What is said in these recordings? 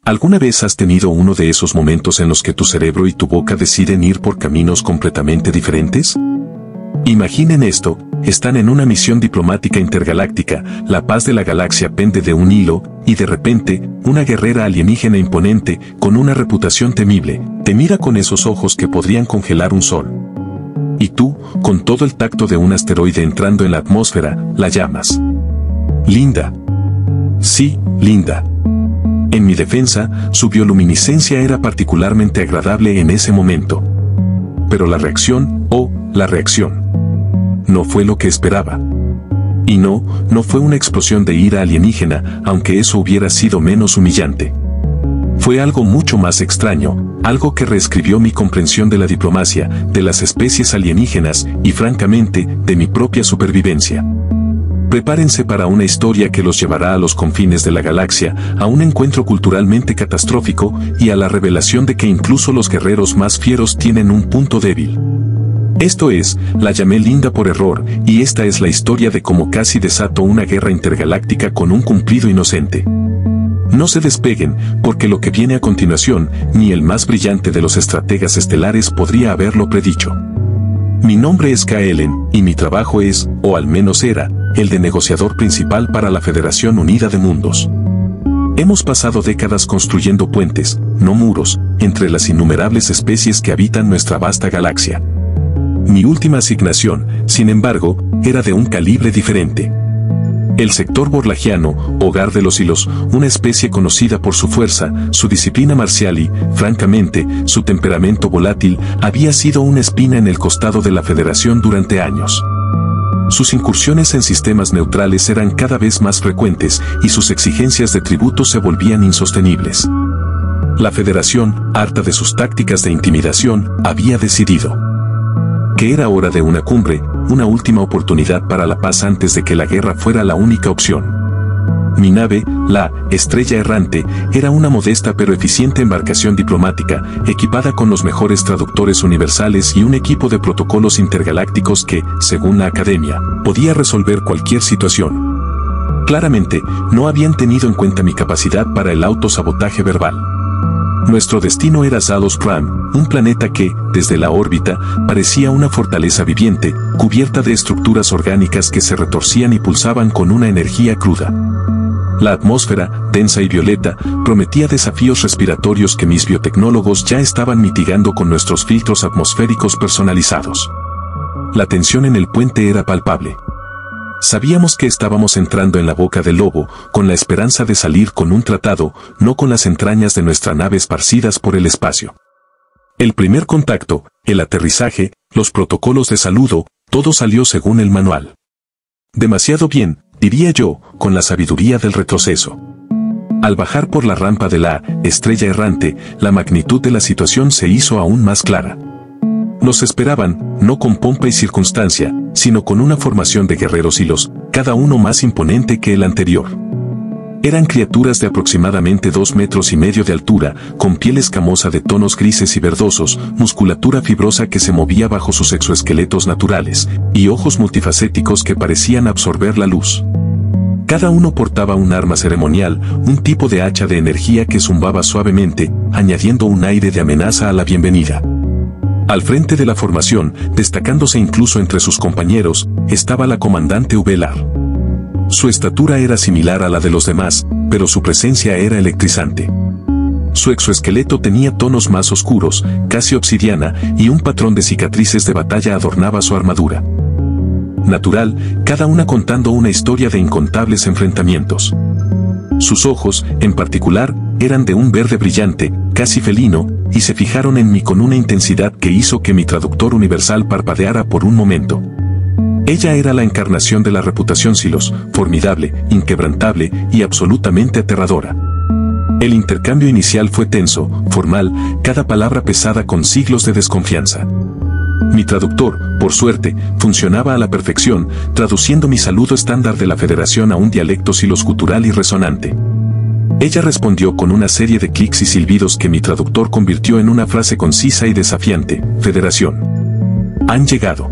¿Alguna vez has tenido uno de esos momentos en los que tu cerebro y tu boca deciden ir por caminos completamente diferentes? Imaginen esto, están en una misión diplomática intergaláctica, la paz de la galaxia pende de un hilo, y de repente, una guerrera alienígena imponente, con una reputación temible, te mira con esos ojos que podrían congelar un sol. Y tú, con todo el tacto de un asteroide entrando en la atmósfera, la llamas. Linda. Sí, linda. En mi defensa, su bioluminiscencia era particularmente agradable en ese momento. Pero la reacción, la reacción, no fue lo que esperaba. Y no fue una explosión de ira alienígena, aunque eso hubiera sido menos humillante. Fue algo mucho más extraño, algo que reescribió mi comprensión de la diplomacia, de las especies alienígenas y, francamente, de mi propia supervivencia. Prepárense para una historia que los llevará a los confines de la galaxia, a un encuentro culturalmente catastrófico y a la revelación de que incluso los guerreros más fieros tienen un punto débil. Esto es, la llamé linda por error, y esta es la historia de cómo casi desató una guerra intergaláctica con un cumplido inocente. No se despeguen, porque lo que viene a continuación, ni el más brillante de los estrategas estelares podría haberlo predicho. Mi nombre es Kaelen, y mi trabajo es, o al menos era, el de negociador principal para la Federación Unida de Mundos. Hemos pasado décadas construyendo puentes, no muros, entre las innumerables especies que habitan nuestra vasta galaxia. Mi última asignación, sin embargo, era de un calibre diferente. El sector borlagiano, hogar de los hilos, una especie conocida por su fuerza, su disciplina marcial y, francamente, su temperamento volátil, había sido una espina en el costado de la Federación durante años. Sus incursiones en sistemas neutrales eran cada vez más frecuentes y sus exigencias de tributo se volvían insostenibles. La Federación, harta de sus tácticas de intimidación, había decidido que era hora de una cumbre, una última oportunidad para la paz antes de que la guerra fuera la única opción. Mi nave, la Estrella Errante, era una modesta pero eficiente embarcación diplomática, equipada con los mejores traductores universales y un equipo de protocolos intergalácticos que, según la Academia, podía resolver cualquier situación. Claramente, no habían tenido en cuenta mi capacidad para el autosabotaje verbal. Nuestro destino era Zalos Pram, un planeta que, desde la órbita, parecía una fortaleza viviente, cubierta de estructuras orgánicas que se retorcían y pulsaban con una energía cruda. La atmósfera, densa y violeta, prometía desafíos respiratorios que mis biotecnólogos ya estaban mitigando con nuestros filtros atmosféricos personalizados. La tensión en el puente era palpable. Sabíamos que estábamos entrando en la boca del lobo, con la esperanza de salir con un tratado, no con las entrañas de nuestra nave esparcidas por el espacio. El primer contacto, el aterrizaje, los protocolos de saludo, todo salió según el manual. Demasiado bien, diría yo, con la sabiduría del retroceso. Al bajar por la rampa de la Estrella Errante, la magnitud de la situación se hizo aún más clara. Nos esperaban, no con pompa y circunstancia, sino con una formación de guerreros hilos, cada uno más imponente que el anterior. Eran criaturas de aproximadamente 2,5 metros de altura, con piel escamosa de tonos grises y verdosos, musculatura fibrosa que se movía bajo sus exoesqueletos naturales, y ojos multifacéticos que parecían absorber la luz. Cada uno portaba un arma ceremonial, un tipo de hacha de energía que zumbaba suavemente, añadiendo un aire de amenaza a la bienvenida. Al frente de la formación, destacándose incluso entre sus compañeros, estaba la comandante Ubelar. Su estatura era similar a la de los demás, pero su presencia era electrizante. Su exoesqueleto tenía tonos más oscuros, casi obsidiana, y un patrón de cicatrices de batalla adornaba su armadura. Natural, cada una contando una historia de incontables enfrentamientos. Sus ojos, en particular, eran de un verde brillante, casi felino, y se fijaron en mí con una intensidad que hizo que mi traductor universal parpadeara por un momento. Ella era la encarnación de la reputación Silos, formidable, inquebrantable y absolutamente aterradora. El intercambio inicial fue tenso, formal, cada palabra pesada con siglos de desconfianza. Mi traductor, por suerte, funcionaba a la perfección, traduciendo mi saludo estándar de la Federación a un dialecto siloscultural y resonante. Ella respondió con una serie de clics y silbidos que mi traductor convirtió en una frase concisa y desafiante: Federación. Han llegado.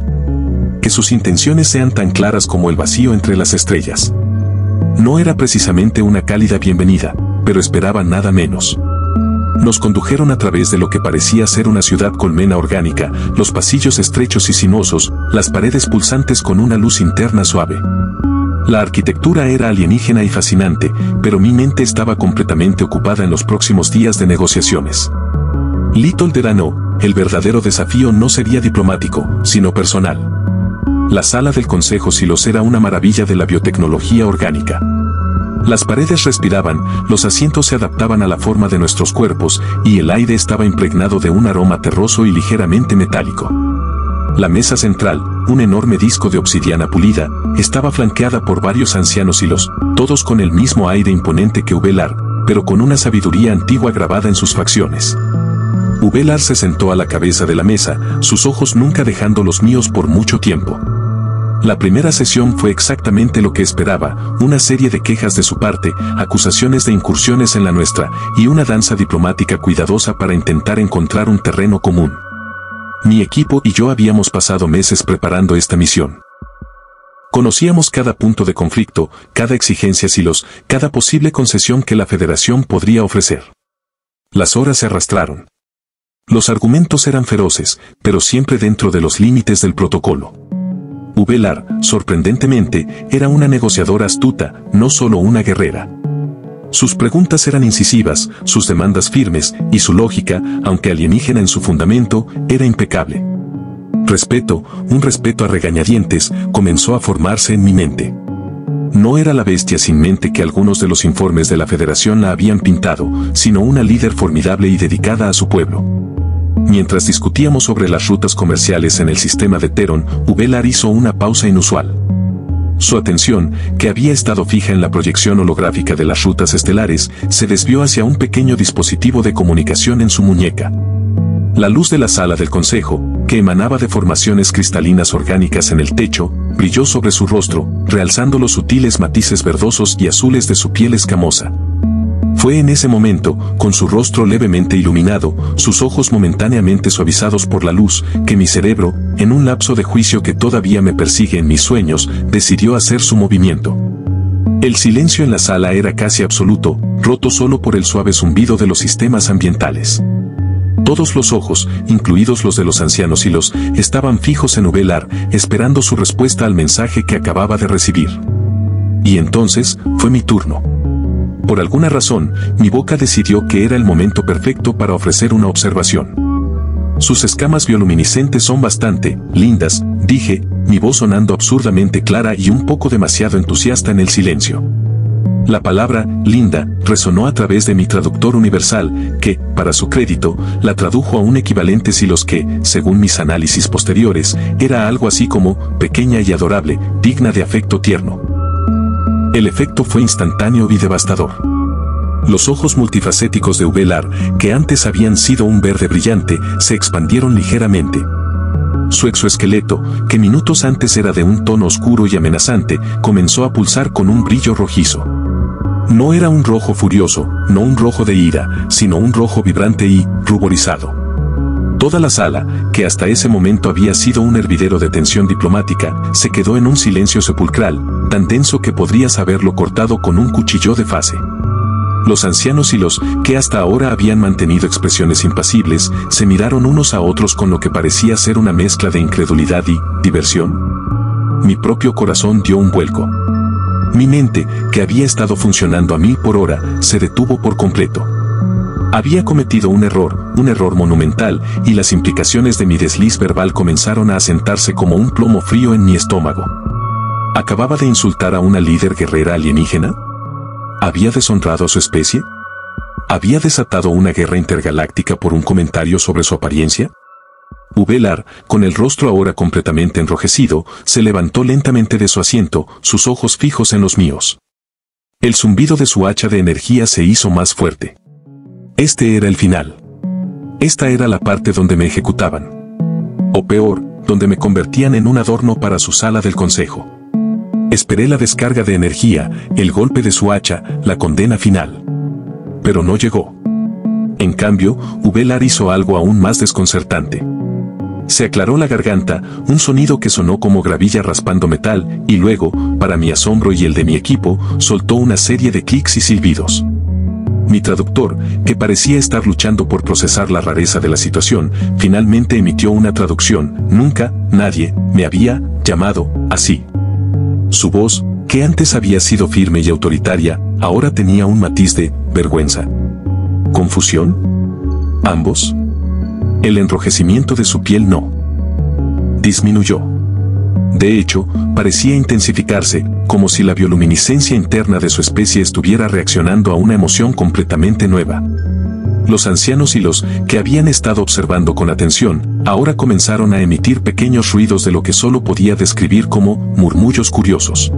Que sus intenciones sean tan claras como el vacío entre las estrellas. No era precisamente una cálida bienvenida, pero esperaba nada menos. Nos condujeron a través de lo que parecía ser una ciudad colmena orgánica, los pasillos estrechos y sinuosos, las paredes pulsantes con una luz interna suave. La arquitectura era alienígena y fascinante, pero mi mente estaba completamente ocupada en los próximos días de negociaciones. Little Derano, el verdadero desafío no sería diplomático, sino personal. La sala del Consejo Silos era una maravilla de la biotecnología orgánica. Las paredes respiraban, los asientos se adaptaban a la forma de nuestros cuerpos, y el aire estaba impregnado de un aroma terroso y ligeramente metálico. La mesa central, un enorme disco de obsidiana pulida, estaba flanqueada por varios ancianos silos, todos con el mismo aire imponente que Ubelar, pero con una sabiduría antigua grabada en sus facciones. Ubelar se sentó a la cabeza de la mesa, sus ojos nunca dejando los míos por mucho tiempo. La primera sesión fue exactamente lo que esperaba, una serie de quejas de su parte, acusaciones de incursiones en la nuestra, y una danza diplomática cuidadosa para intentar encontrar un terreno común. Mi equipo y yo habíamos pasado meses preparando esta misión. Conocíamos cada punto de conflicto, cada exigencia silos, cada posible concesión que la Federación podría ofrecer. Las horas se arrastraron. Los argumentos eran feroces, pero siempre dentro de los límites del protocolo. Ubelar, sorprendentemente, era una negociadora astuta, no solo una guerrera. Sus preguntas eran incisivas, sus demandas firmes, y su lógica, aunque alienígena en su fundamento, era impecable. Respeto, un respeto a regañadientes, comenzó a formarse en mi mente. No era la bestia sin mente que algunos de los informes de la Federación la habían pintado, sino una líder formidable y dedicada a su pueblo. Mientras discutíamos sobre las rutas comerciales en el sistema de Teron, Ubelar hizo una pausa inusual. Su atención, que había estado fija en la proyección holográfica de las rutas estelares, se desvió hacia un pequeño dispositivo de comunicación en su muñeca. La luz de la sala del consejo, que emanaba de formaciones cristalinas orgánicas en el techo, brilló sobre su rostro, realzando los sutiles matices verdosos y azules de su piel escamosa. Fue en ese momento, con su rostro levemente iluminado, sus ojos momentáneamente suavizados por la luz, que mi cerebro, en un lapso de juicio que todavía me persigue en mis sueños, decidió hacer su movimiento. El silencio en la sala era casi absoluto, roto solo por el suave zumbido de los sistemas ambientales. Todos los ojos, incluidos los de los ancianos silos, estaban fijos en Ubelar, esperando su respuesta al mensaje que acababa de recibir. Y entonces, fue mi turno. Por alguna razón, mi boca decidió que era el momento perfecto para ofrecer una observación. Sus escamas bioluminiscentes son bastante lindas, dije, mi voz sonando absurdamente clara y un poco demasiado entusiasta en el silencio. La palabra, linda, resonó a través de mi traductor universal, que, para su crédito, la tradujo a un equivalente silos que, según mis análisis posteriores, era algo así como, pequeña y adorable, digna de afecto tierno. El efecto fue instantáneo y devastador. Los ojos multifacéticos de Ubelar, que antes habían sido un verde brillante, se expandieron ligeramente. Su exoesqueleto, que minutos antes era de un tono oscuro y amenazante, comenzó a pulsar con un brillo rojizo. No era un rojo furioso, no un rojo de ira, sino un rojo vibrante y ruborizado. Toda la sala, que hasta ese momento había sido un hervidero de tensión diplomática, se quedó en un silencio sepulcral, tan denso que podrías haberlo cortado con un cuchillo de fase. Los ancianos y los que hasta ahora habían mantenido expresiones impasibles, se miraron unos a otros con lo que parecía ser una mezcla de incredulidad y diversión. Mi propio corazón dio un vuelco. Mi mente, que había estado funcionando a 1000 por hora, se detuvo por completo. Había cometido un error monumental, y las implicaciones de mi desliz verbal comenzaron a asentarse como un plomo frío en mi estómago. ¿Acababa de insultar a una líder guerrera alienígena? ¿Había deshonrado a su especie? ¿Había desatado una guerra intergaláctica por un comentario sobre su apariencia? Ubelar, con el rostro ahora completamente enrojecido, se levantó lentamente de su asiento, sus ojos fijos en los míos. El zumbido de su hacha de energía se hizo más fuerte. Este era el final. Esta era la parte donde me ejecutaban. O peor, donde me convertían en un adorno para su sala del consejo. Esperé la descarga de energía, el golpe de su hacha, la condena final. Pero no llegó. En cambio, Ubelar hizo algo aún más desconcertante. Se aclaró la garganta, un sonido que sonó como gravilla raspando metal, y luego, para mi asombro y el de mi equipo, soltó una serie de clics y silbidos. Mi traductor, que parecía estar luchando por procesar la rareza de la situación, finalmente emitió una traducción. Nunca, nadie, me había llamado así. Su voz, que antes había sido firme y autoritaria, ahora tenía un matiz de vergüenza. ¿Confusión? ¿Ambos? El enrojecimiento de su piel no disminuyó. De hecho, parecía intensificarse, como si la bioluminiscencia interna de su especie estuviera reaccionando a una emoción completamente nueva. Los ancianos y los que habían estado observando con atención, ahora comenzaron a emitir pequeños ruidos de lo que solo podía describir como murmullos curiosos.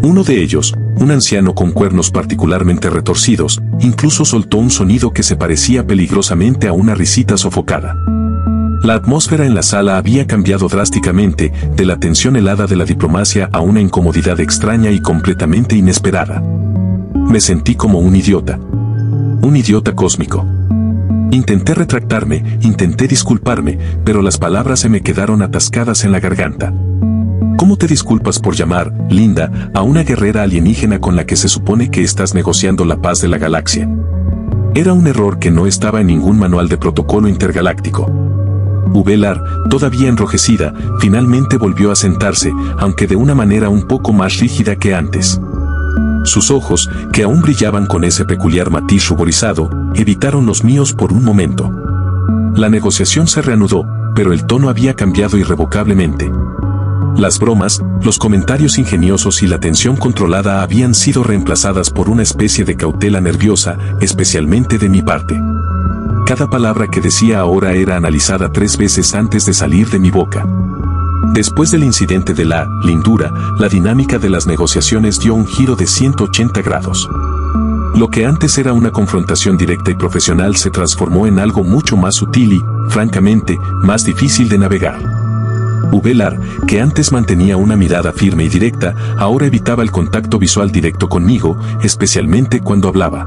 Uno de ellos, un anciano con cuernos particularmente retorcidos, incluso soltó un sonido que se parecía peligrosamente a una risita sofocada. La atmósfera en la sala había cambiado drásticamente, de la tensión helada de la diplomacia a una incomodidad extraña y completamente inesperada. Me sentí como un idiota cósmico. Intenté retractarme, intenté disculparme, pero las palabras se me quedaron atascadas en la garganta. ¿Cómo te disculpas por llamar, Linda, a una guerrera alienígena con la que se supone que estás negociando la paz de la galaxia? Era un error que no estaba en ningún manual de protocolo intergaláctico. Ubelar, todavía enrojecida, finalmente volvió a sentarse, aunque de una manera un poco más rígida que antes. Sus ojos, que aún brillaban con ese peculiar matiz ruborizado, evitaron los míos por un momento. La negociación se reanudó, pero el tono había cambiado irrevocablemente. Las bromas, los comentarios ingeniosos y la tensión controlada habían sido reemplazadas por una especie de cautela nerviosa, especialmente de mi parte. Cada palabra que decía ahora era analizada 3 veces antes de salir de mi boca. Después del incidente de la lindura, la dinámica de las negociaciones dio un giro de 180 grados. Lo que antes era una confrontación directa y profesional se transformó en algo mucho más sutil y, francamente, más difícil de navegar. Ubelar, que antes mantenía una mirada firme y directa, ahora evitaba el contacto visual directo conmigo, especialmente cuando hablaba.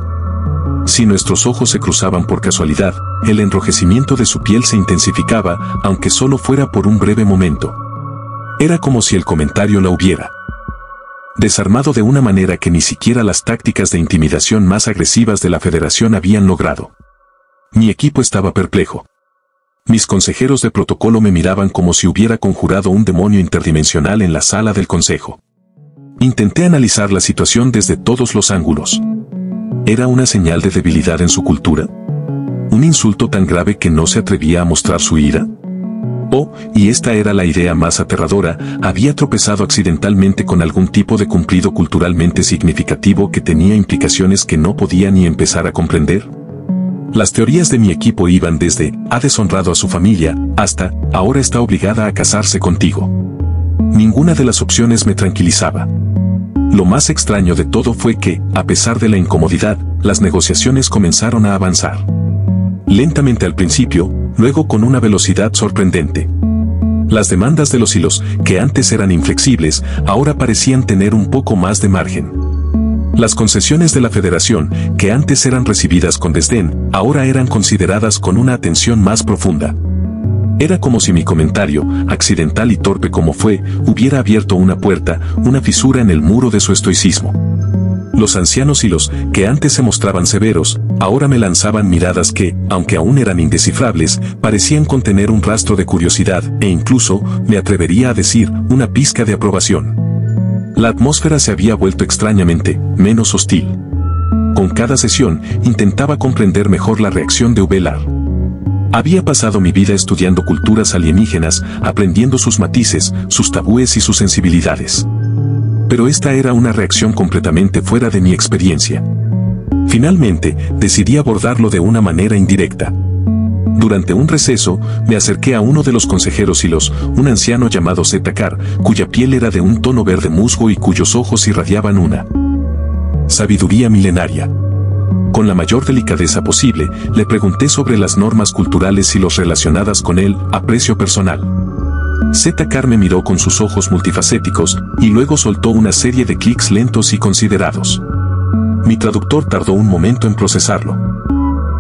Si nuestros ojos se cruzaban por casualidad, el enrojecimiento de su piel se intensificaba, aunque solo fuera por un breve momento. Era como si el comentario la hubiera desarmado de una manera que ni siquiera las tácticas de intimidación más agresivas de la Federación habían logrado. Mi equipo estaba perplejo. Mis consejeros de protocolo me miraban como si hubiera conjurado un demonio interdimensional en la sala del consejo. Intenté analizar la situación desde todos los ángulos. ¿Era una señal de debilidad en su cultura? ¿Un insulto tan grave que no se atrevía a mostrar su ira? Oh, y esta era la idea más aterradora, había tropezado accidentalmente con algún tipo de cumplido culturalmente significativo que tenía implicaciones que no podía ni empezar a comprender. Las teorías de mi equipo iban desde, ha deshonrado a su familia, hasta, ahora está obligada a casarse contigo. Ninguna de las opciones me tranquilizaba. Lo más extraño de todo fue que, a pesar de la incomodidad, las negociaciones comenzaron a avanzar. Lentamente al principio, luego con una velocidad sorprendente. Las demandas de los hilos, que antes eran inflexibles, ahora parecían tener un poco más de margen. Las concesiones de la Federación, que antes eran recibidas con desdén, ahora eran consideradas con una atención más profunda. Era como si mi comentario, accidental y torpe como fue, hubiera abierto una puerta, una fisura en el muro de su estoicismo. Los ancianos y los que antes se mostraban severos, ahora me lanzaban miradas que, aunque aún eran indescifrables, parecían contener un rastro de curiosidad e incluso, me atrevería a decir, una pizca de aprobación. La atmósfera se había vuelto extrañamente menos hostil. Con cada sesión, intentaba comprender mejor la reacción de Ubelar. Había pasado mi vida estudiando culturas alienígenas, aprendiendo sus matices, sus tabúes y sus sensibilidades. Pero esta era una reacción completamente fuera de mi experiencia. Finalmente, decidí abordarlo de una manera indirecta. Durante un receso, me acerqué a uno de los consejeros hilos, un anciano llamado Zetakar, cuya piel era de un tono verde musgo y cuyos ojos irradiaban una sabiduría milenaria. Con la mayor delicadeza posible, le pregunté sobre las normas culturales y los relacionadas con el aprecio personal. Zetakar me miró con sus ojos multifacéticos, y luego soltó una serie de clics lentos y considerados. Mi traductor tardó un momento en procesarlo.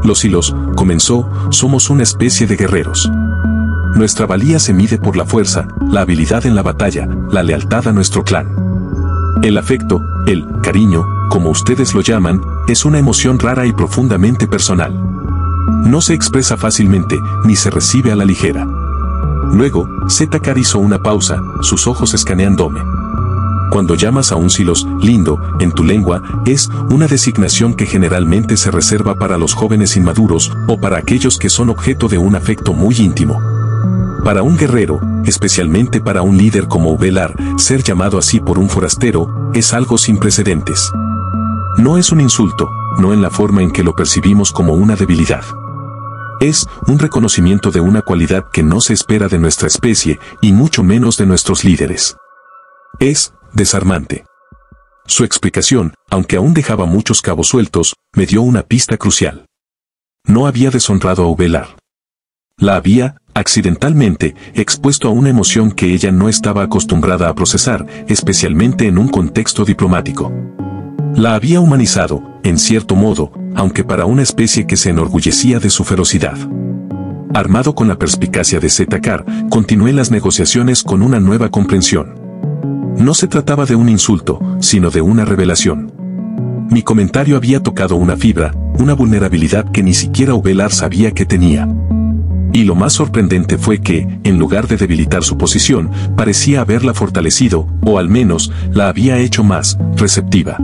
Los hilos, comenzó, somos una especie de guerreros. Nuestra valía se mide por la fuerza, la habilidad en la batalla, la lealtad a nuestro clan. El afecto, el cariño, como ustedes lo llaman, es una emoción rara y profundamente personal. No se expresa fácilmente, ni se recibe a la ligera. Luego, Zetacar hizo una pausa, sus ojos escaneándome. Cuando llamas a un silos lindo, en tu lengua, es una designación que generalmente se reserva para los jóvenes inmaduros o para aquellos que son objeto de un afecto muy íntimo. Para un guerrero, especialmente para un líder como Ubelar, ser llamado así por un forastero, es algo sin precedentes. No es un insulto, no en la forma en que lo percibimos como una debilidad. Es un reconocimiento de una cualidad que no se espera de nuestra especie, y mucho menos de nuestros líderes. Es desarmante. Su explicación, aunque aún dejaba muchos cabos sueltos, me dio una pista crucial. No había deshonrado a Ubelar. La había, accidentalmente, expuesto a una emoción que ella no estaba acostumbrada a procesar, especialmente en un contexto diplomático. La había humanizado, en cierto modo, aunque para una especie que se enorgullecía de su ferocidad. Armado con la perspicacia de Zetacar, continué las negociaciones con una nueva comprensión. No se trataba de un insulto, sino de una revelación. Mi comentario había tocado una fibra, una vulnerabilidad que ni siquiera Ubelar sabía que tenía. Y lo más sorprendente fue que, en lugar de debilitar su posición, parecía haberla fortalecido, o al menos, la había hecho más receptiva.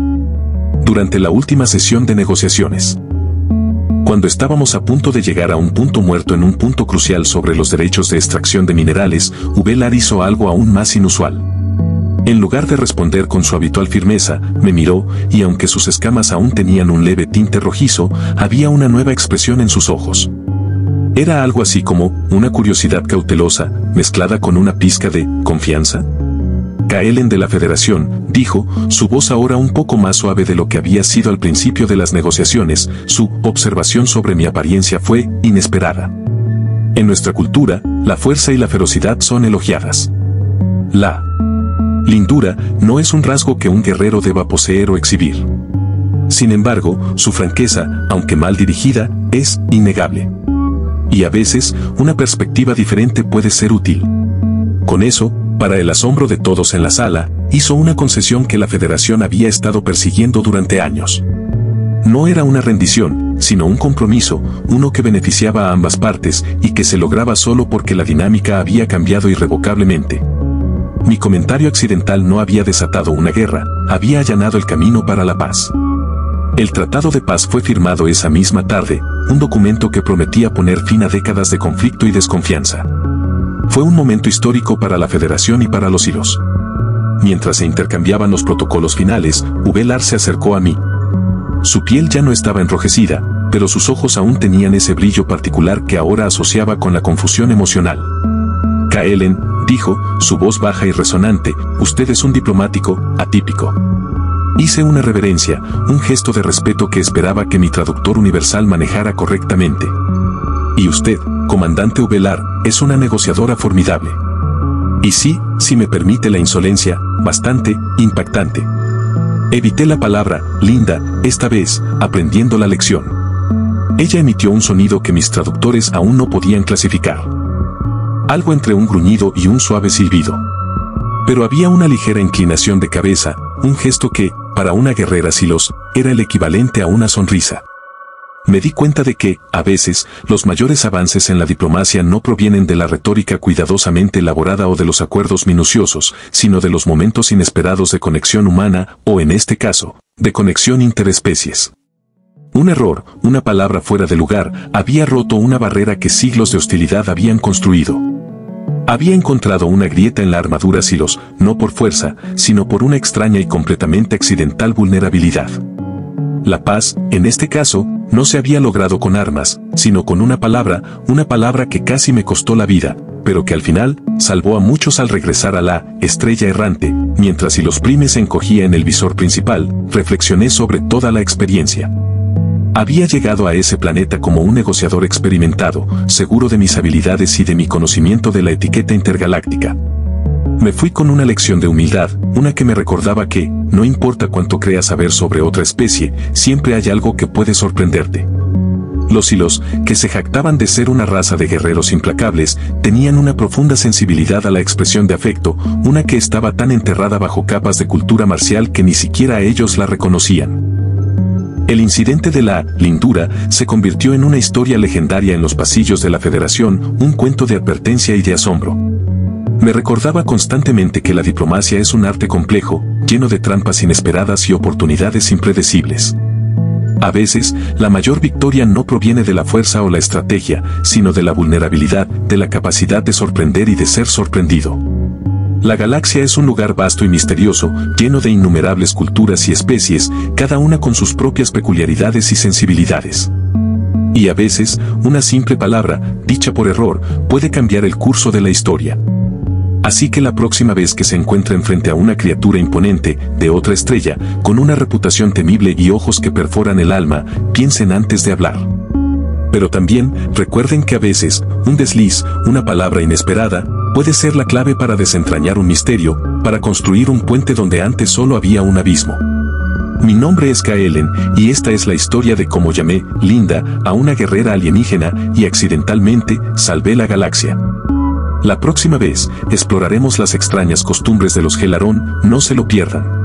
Durante la última sesión de negociaciones. Cuando estábamos a punto de llegar a un punto muerto en un punto crucial sobre los derechos de extracción de minerales, Ubelar hizo algo aún más inusual. En lugar de responder con su habitual firmeza, me miró, y aunque sus escamas aún tenían un leve tinte rojizo, había una nueva expresión en sus ojos. Era algo así como una curiosidad cautelosa, mezclada con una pizca de confianza. Kaelen de la Federación, dijo, su voz ahora un poco más suave de lo que había sido al principio de las negociaciones, su observación sobre mi apariencia fue inesperada. En nuestra cultura, la fuerza y la ferocidad son elogiadas. La lindura no es un rasgo que un guerrero deba poseer o exhibir. Sin embargo, su franqueza, aunque mal dirigida, es innegable. Y a veces, una perspectiva diferente puede ser útil. Con eso, para el asombro de todos en la sala, hizo una concesión que la Federación había estado persiguiendo durante años. No era una rendición, sino un compromiso, uno que beneficiaba a ambas partes y que se lograba solo porque la dinámica había cambiado irrevocablemente. Mi comentario accidental no había desatado una guerra, había allanado el camino para la paz. El Tratado de Paz fue firmado esa misma tarde, un documento que prometía poner fin a décadas de conflicto y desconfianza. Fue un momento histórico para la Federación y para los hilos. Mientras se intercambiaban los protocolos finales, Ubelar se acercó a mí. Su piel ya no estaba enrojecida, pero sus ojos aún tenían ese brillo particular que ahora asociaba con la confusión emocional. Kaelen, dijo, su voz baja y resonante, usted es un diplomático atípico. Hice una reverencia, un gesto de respeto que esperaba que mi traductor universal manejara correctamente. Y usted, comandante Ubelar, es una negociadora formidable. Y sí, si me permite la insolencia, bastante impactante. Evité la palabra linda, esta vez, aprendiendo la lección. Ella emitió un sonido que mis traductores aún no podían clasificar. Algo entre un gruñido y un suave silbido. Pero había una ligera inclinación de cabeza, un gesto que, para una guerrera silos, era el equivalente a una sonrisa. Me di cuenta de que, a veces, los mayores avances en la diplomacia no provienen de la retórica cuidadosamente elaborada o de los acuerdos minuciosos, sino de los momentos inesperados de conexión humana, o en este caso, de conexión interespecies. Un error, una palabra fuera de lugar, había roto una barrera que siglos de hostilidad habían construido. Había encontrado una grieta en la armadura silos, no por fuerza, sino por una extraña y completamente accidental vulnerabilidad. La paz, en este caso, no se había logrado con armas, sino con una palabra que casi me costó la vida, pero que al final, salvó a muchos al regresar a la estrella errante, mientras Silos Prime se encogía en el visor principal, reflexioné sobre toda la experiencia. Había llegado a ese planeta como un negociador experimentado, seguro de mis habilidades y de mi conocimiento de la etiqueta intergaláctica. Me fui con una lección de humildad, una que me recordaba que, no importa cuánto creas saber sobre otra especie, siempre hay algo que puede sorprenderte. Los hilos, que se jactaban de ser una raza de guerreros implacables, tenían una profunda sensibilidad a la expresión de afecto, una que estaba tan enterrada bajo capas de cultura marcial que ni siquiera ellos la reconocían. El incidente de la Lindura se convirtió en una historia legendaria en los pasillos de la Federación, un cuento de advertencia y de asombro. Me recordaba constantemente que la diplomacia es un arte complejo, lleno de trampas inesperadas y oportunidades impredecibles. A veces, la mayor victoria no proviene de la fuerza o la estrategia, sino de la vulnerabilidad, de la capacidad de sorprender y de ser sorprendido. La galaxia es un lugar vasto y misterioso, lleno de innumerables culturas y especies, cada una con sus propias peculiaridades y sensibilidades. Y a veces, una simple palabra, dicha por error, puede cambiar el curso de la historia. Así que la próxima vez que se encuentren frente a una criatura imponente, de otra estrella, con una reputación temible y ojos que perforan el alma, piensen antes de hablar. Pero también, recuerden que a veces, un desliz, una palabra inesperada, puede ser la clave para desentrañar un misterio, para construir un puente donde antes solo había un abismo. Mi nombre es Kaelen, y esta es la historia de cómo llamé, Linda, a una guerrera alienígena, y accidentalmente, salvé la galaxia. La próxima vez, exploraremos las extrañas costumbres de los Gelarón, no se lo pierdan.